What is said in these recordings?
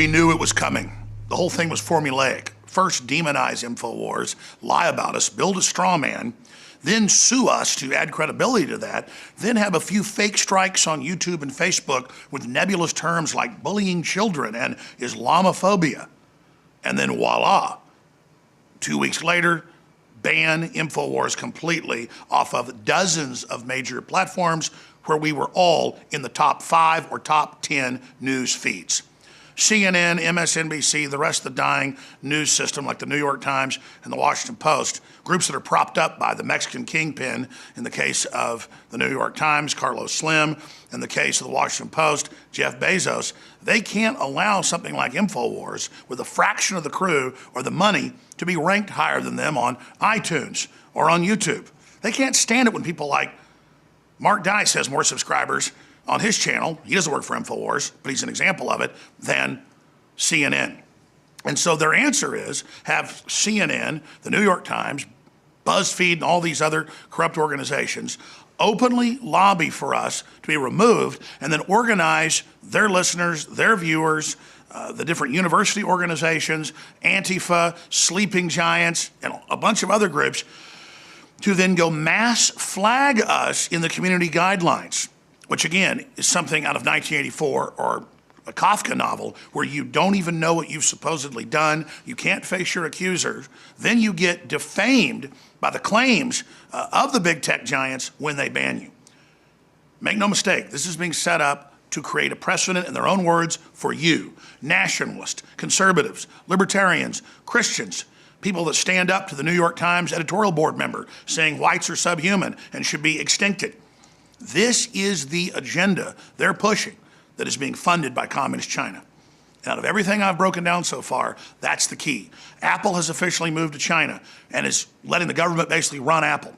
We knew it was coming. The whole thing was formulaic. First, demonize InfoWars, lie about us, build a straw man, then sue us to add credibility to that, then have a few fake strikes on YouTube and Facebook with nebulous terms like bullying children and Islamophobia. And then voila, 2 weeks later, ban InfoWars completely off of dozens of major platforms where we were all in the top 5 or top 10 news feeds. CNN, MSNBC, the rest of the dying news system like the New York Times and the Washington Post, groups that are propped up by the Mexican kingpin in the case of the New York Times, Carlos Slim, in the case of the Washington Post, Jeff Bezos, they can't allow something like InfoWars with a fraction of the crew or the money to be ranked higher than them on iTunes or on YouTube. They can't stand it when people like Mark Dice has more subscribers on his channel, he doesn't work for InfoWars, but he's an example of it, than CNN. And so their answer is have CNN, the New York Times, BuzzFeed, and all these other corrupt organizations openly lobby for us to be removed and then organize their listeners, their viewers, the different university organizations, Antifa, Sleeping Giants, and a bunch of other groups to then go mass flag us in the community guidelines, which again is something out of 1984 or a Kafka novel where you don't even know what you've supposedly done, you can't face your accusers, then you get defamed by the claims of the big tech giants when they ban you. Make no mistake, this is being set up to create a precedent, in their own words, for you, nationalists, conservatives, libertarians, Christians, people that stand up to the New York Times editorial board member saying whites are subhuman and should be extincted. This is the agenda they're pushing that is being funded by Communist China. Out of everything I've broken down so far, that's the key. Apple has officially moved to China and is letting the government basically run Apple.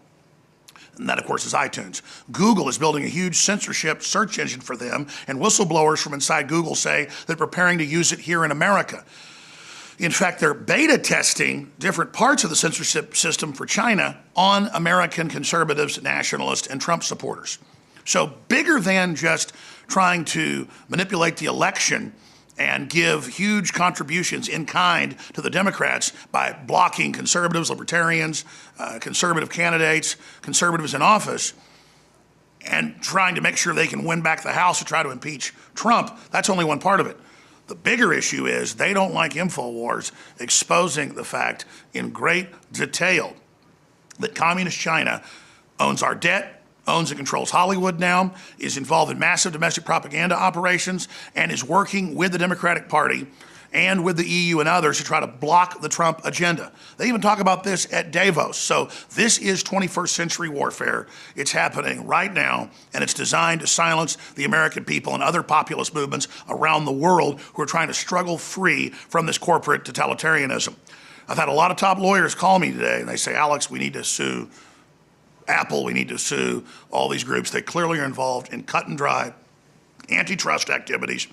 And that, of course, is iTunes. Google is building a huge censorship search engine for them, and whistleblowers from inside Google say they're preparing to use it here in America. In fact, they're beta testing different parts of the censorship system for China on American conservatives, nationalists, and Trump supporters. So bigger than just trying to manipulate the election and give huge contributions in kind to the Democrats by blocking conservatives, libertarians, conservative candidates, conservatives in office, and trying to make sure they can win back the House to try to impeach Trump, that's only one part of it. The bigger issue is they don't like InfoWars exposing the fact in great detail that Communist China owns our debt, owns and controls Hollywood now, is involved in massive domestic propaganda operations, and is working with the Democratic Party and with the EU and others to try to block the Trump agenda. They even talk about this at Davos. So this is 21st century warfare. It's happening right now, and it's designed to silence the American people and other populist movements around the world who are trying to struggle free from this corporate totalitarianism. I've had a lot of top lawyers call me today, and they say, Alex, we need to sue Apple, we need to sue all these groups. They clearly are involved in cut and dry antitrust activities,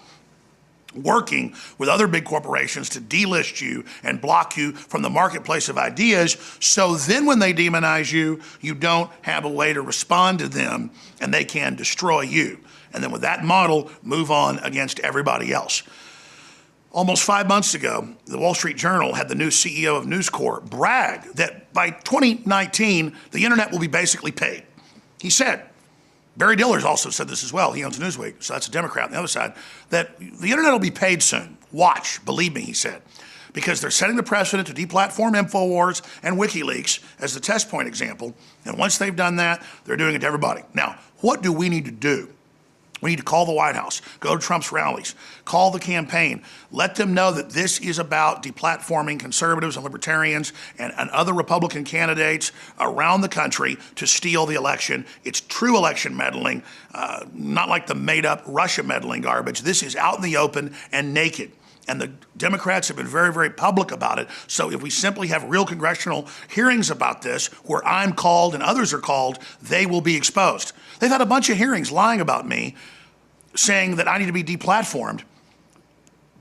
working with other big corporations to delist you and block you from the marketplace of ideas, so then when they demonize you, you don't have a way to respond to them and they can destroy you. And then with that model, move on against everybody else. Almost 5 months ago, the Wall Street Journal had the new CEO of News Corp brag that by 2019, the internet will be basically paid. He said, Barry Diller's also said this as well, he owns Newsweek, so that's a Democrat on the other side, that the internet will be paid soon. Watch, believe me, he said, because they're setting the precedent to deplatform InfoWars and WikiLeaks as the test point example, and once they've done that, they're doing it to everybody. Now, what do we need to do? We need to call the White House, go to Trump's rallies, call the campaign, let them know that this is about deplatforming conservatives and libertarians and other Republican candidates around the country to steal the election. It's true election meddling, not like the made-up Russia meddling garbage. This is out in the open and naked. And the Democrats have been very, very public about it. So if we simply have real congressional hearings about this, where I'm called and others are called, they will be exposed. They've had a bunch of hearings lying about me, saying that I need to be deplatformed,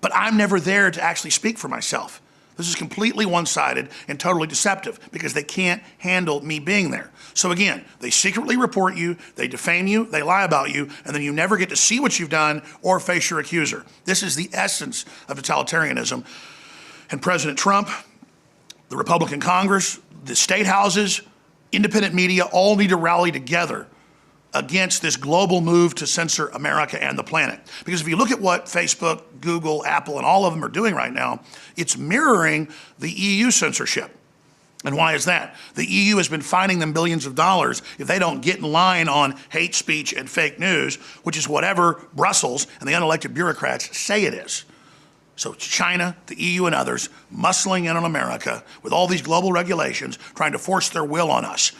but I'm never there to actually speak for myself. This is completely one-sided and totally deceptive because they can't handle me being there. So again, they secretly report you, they defame you, they lie about you, and then you never get to see what you've done or face your accuser. This is the essence of totalitarianism. And President Trump, the Republican Congress, the state houses, independent media all need to rally together against this global move to censor America and the planet. Because if you look at what Facebook, Google, Apple, and all of them are doing right now, it's mirroring the EU censorship. And why is that? The EU has been fining them billions of dollars if they don't get in line on hate speech and fake news, which is whatever Brussels and the unelected bureaucrats say it is. So it's China, the EU, and others muscling in on America with all these global regulations, trying to force their will on us.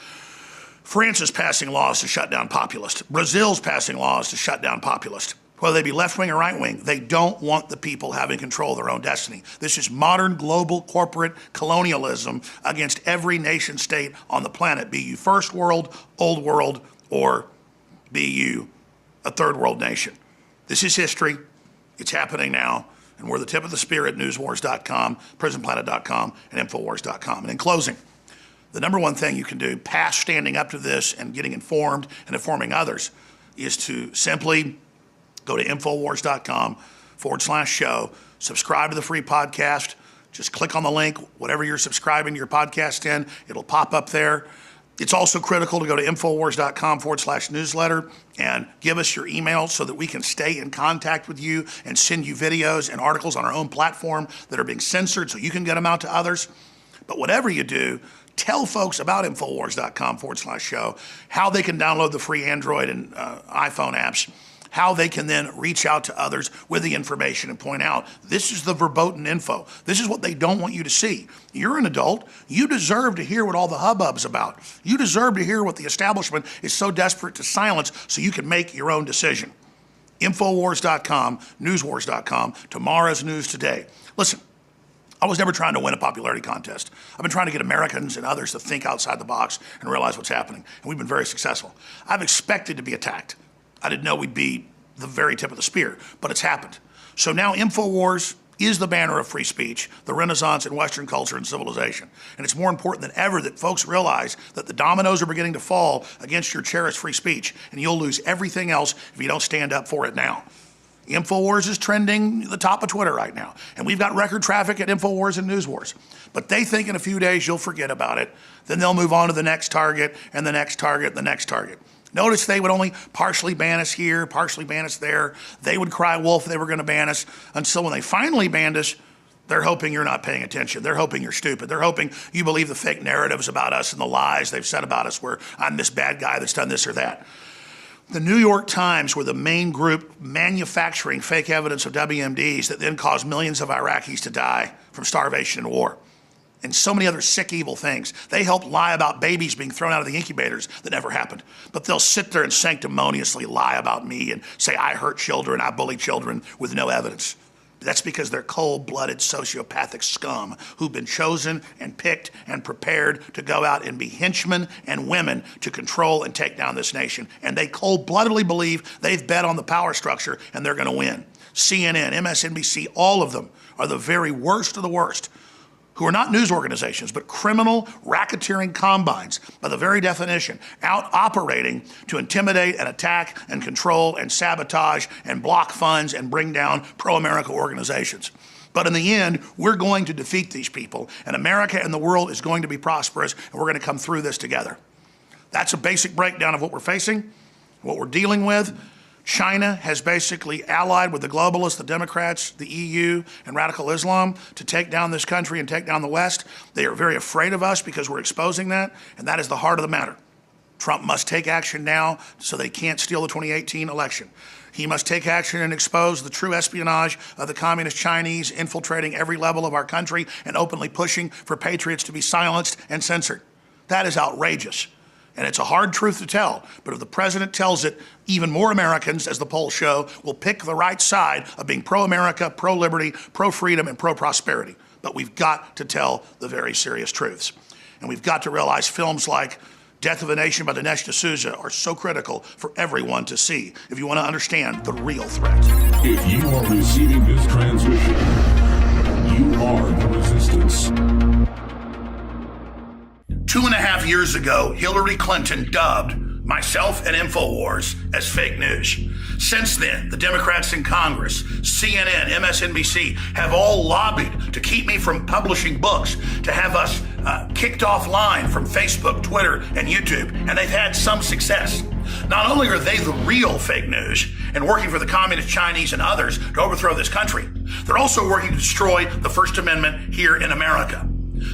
France is passing laws to shut down populists. Brazil's passing laws to shut down populists. Whether they be left-wing or right-wing, they don't want the people having control of their own destiny. This is modern global corporate colonialism against every nation state on the planet, be you first world, old world, or be you a third world nation. This is history. It's happening now. And we're the tip of the spear at newswars.com, prisonplanet.com, and infowars.com. And in closing, the number one thing you can do past standing up to this and getting informed and informing others is to simply go to infowars.com/show, subscribe to the free podcast. Just click on the link, whatever you're subscribing your podcast in, it'll pop up there. It's also critical to go to infowars.com/newsletter and give us your email so that we can stay in contact with you and send you videos and articles on our own platform that are being censored so you can get them out to others. But whatever you do, tell folks about infowars.com/show, how they can download the free Android and iPhone apps, how they can then reach out to others with the information and point out, this is the verboten info. This is what they don't want you to see. You're an adult. You deserve to hear what all the hubbub's about. You deserve to hear what the establishment is so desperate to silence so you can make your own decision. Infowars.com, newswars.com, tomorrow's news today. Listen, I was never trying to win a popularity contest. I've been trying to get Americans and others to think outside the box and realize what's happening, and we've been very successful. I've expected to be attacked. I didn't know we'd be the very tip of the spear, but it's happened. So now InfoWars is the banner of free speech, the renaissance in Western culture and civilization. And it's more important than ever that folks realize that the dominoes are beginning to fall against your cherished free speech, and you'll lose everything else if you don't stand up for it now. InfoWars is trending the top of Twitter right now, and we've got record traffic at InfoWars and NewsWars. But they think in a few days you'll forget about it. Then they'll move on to the next target and the next target and the next target. Notice they would only partially ban us here, partially ban us there. They would cry wolf, they were going to ban us, until when they finally banned us, they're hoping you're not paying attention. They're hoping you're stupid. They're hoping you believe the fake narratives about us and the lies they've said about us where I'm this bad guy that's done this or that. The New York Times were the main group manufacturing fake evidence of WMDs that then caused millions of Iraqis to die from starvation and war. And so many other sick, evil things. They helped lie about babies being thrown out of the incubators that never happened. But they'll sit there and sanctimoniously lie about me and say I hurt children, I bully children with no evidence. That's because they're cold-blooded sociopathic scum who've been chosen and picked and prepared to go out and be henchmen and women to control and take down this nation. And they cold-bloodedly believe they've bet on the power structure and they're going to win. CNN, MSNBC, all of them are the very worst of the worst, who are not news organizations, but criminal racketeering combines, by the very definition, out operating to intimidate and attack and control and sabotage and block funds and bring down pro-America organizations. But in the end, we're going to defeat these people, and America and the world is going to be prosperous, and we're going to come through this together. That's a basic breakdown of what we're facing, what we're dealing with. China has basically allied with the globalists, the Democrats, the EU, and radical Islam to take down this country and take down the West. They are very afraid of us because we're exposing that, and that is the heart of the matter. Trump must take action now so they can't steal the 2018 election. He must take action and expose the true espionage of the communist Chinese infiltrating every level of our country and openly pushing for patriots to be silenced and censored. That is outrageous. And it's a hard truth to tell, but if the president tells it, even more Americans, as the polls show, will pick the right side of being pro-America, pro-liberty, pro-freedom, and pro-prosperity. But we've got to tell the very serious truths. And we've got to realize films like Death of a Nation by Dinesh D'Souza are so critical for everyone to see if you want to understand the real threat. If you are receiving this transmission, you are the resistance. 2.5 years ago, Hillary Clinton dubbed myself and InfoWars as fake news. Since then, the Democrats in Congress, CNN, MSNBC have all lobbied to keep me from publishing books, to have us kicked offline from Facebook, Twitter, and YouTube, and they've had some success. Not only are they the real fake news and working for the communist Chinese and others to overthrow this country, they're also working to destroy the First Amendment here in America.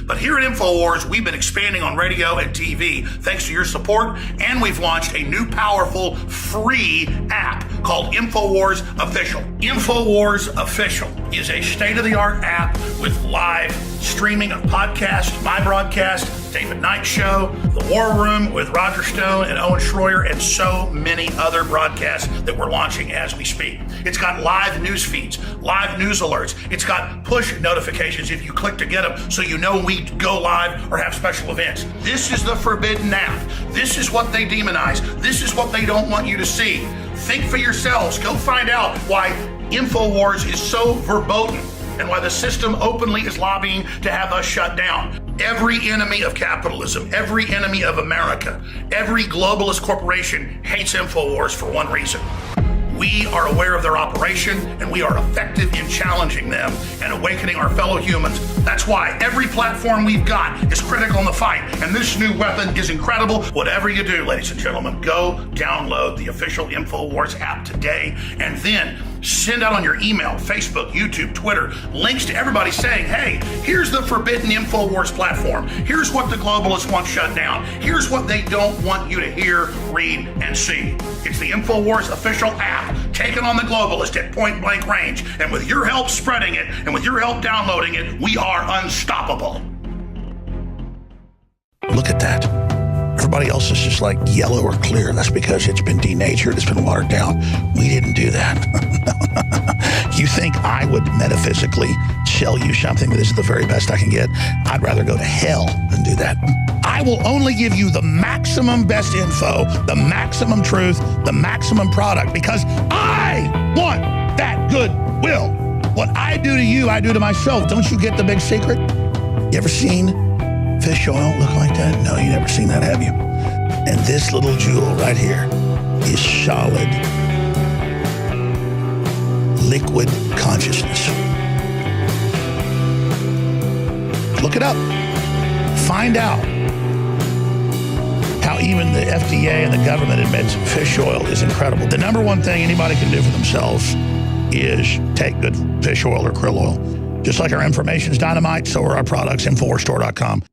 But here at InfoWars, we've been expanding on radio and TV thanks to your support, and we've launched a new powerful free app called InfoWars Official. InfoWars Official is a state-of-the-art app with live streaming of podcasts, my broadcast, David Knight Show, The War Room with Roger Stone and Owen Schroyer, and so many other broadcasts that we're launching as we speak. It's got live news feeds, live news alerts. It's got push notifications if you click to get them, so you know when we go live or have special events. This is the forbidden app. This is what they demonize. This is what they don't want you to see. Think for yourselves. Go find out why InfoWars is so verboten and why the system openly is lobbying to have us shut down. Every enemy of capitalism, every enemy of America, every globalist corporation hates InfoWars for one reason. We are aware of their operation, and we are effective in challenging them and awakening our fellow humans. That's why every platform we've got is critical in the fight, and this new weapon is incredible. Whatever you do, ladies and gentlemen, go download the official InfoWars app today, and then send out on your email, Facebook, YouTube, Twitter, links to everybody saying, hey, here's the forbidden InfoWars platform. Here's what the globalists want shut down. Here's what they don't want you to hear, read, and see. It's the InfoWars official app, taken on the globalist at point blank range. And with your help spreading it, and with your help downloading it, we are unstoppable. Look at that. Everybody else is just like yellow or clear. That's because it's been denatured, it's been watered down. We didn't do that. You think I would metaphysically sell you something that is the very best I can get? I'd rather go to hell than do that. I will only give you the maximum best info, the maximum truth, the maximum product, because I want that goodwill. What I do to you, I do to myself. Don't you get the big secret? You ever seen fish oil look like that? No, you never seen that, have you? And this little jewel right here is solid, liquid consciousness. Look it up. Find out how even the FDA and the government admits fish oil is incredible. The number one thing anybody can do for themselves is take good fish oil or krill oil. Just like our information is dynamite, so are our products, InfoWarsStore.com.